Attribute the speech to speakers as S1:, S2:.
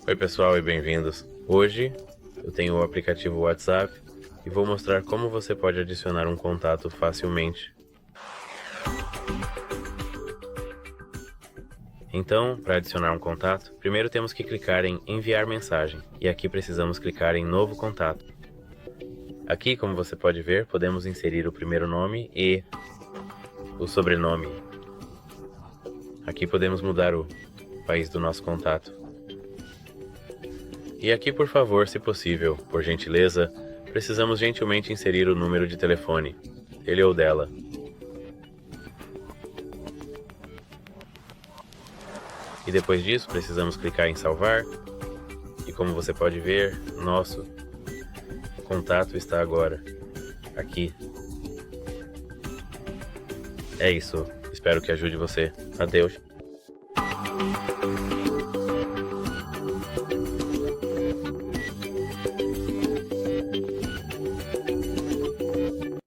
S1: Oi pessoal e bem-vindos. Hoje eu tenho o aplicativo WhatsApp e vou mostrar como você pode adicionar um contato facilmente. Então, para adicionar um contato, primeiro temos que clicar em Enviar mensagem e aqui precisamos clicar em Novo contato. Aqui, como você pode ver, podemos inserir o primeiro nome e o sobrenome. Aqui podemos mudar o país do nosso contato. E aqui, por favor, se possível, por gentileza, precisamos gentilmente inserir o número de telefone, ele ou dela. E depois disso, precisamos clicar em Salvar. E como você pode ver, nosso contato está agora aqui. É isso, espero que ajude você. Adeus.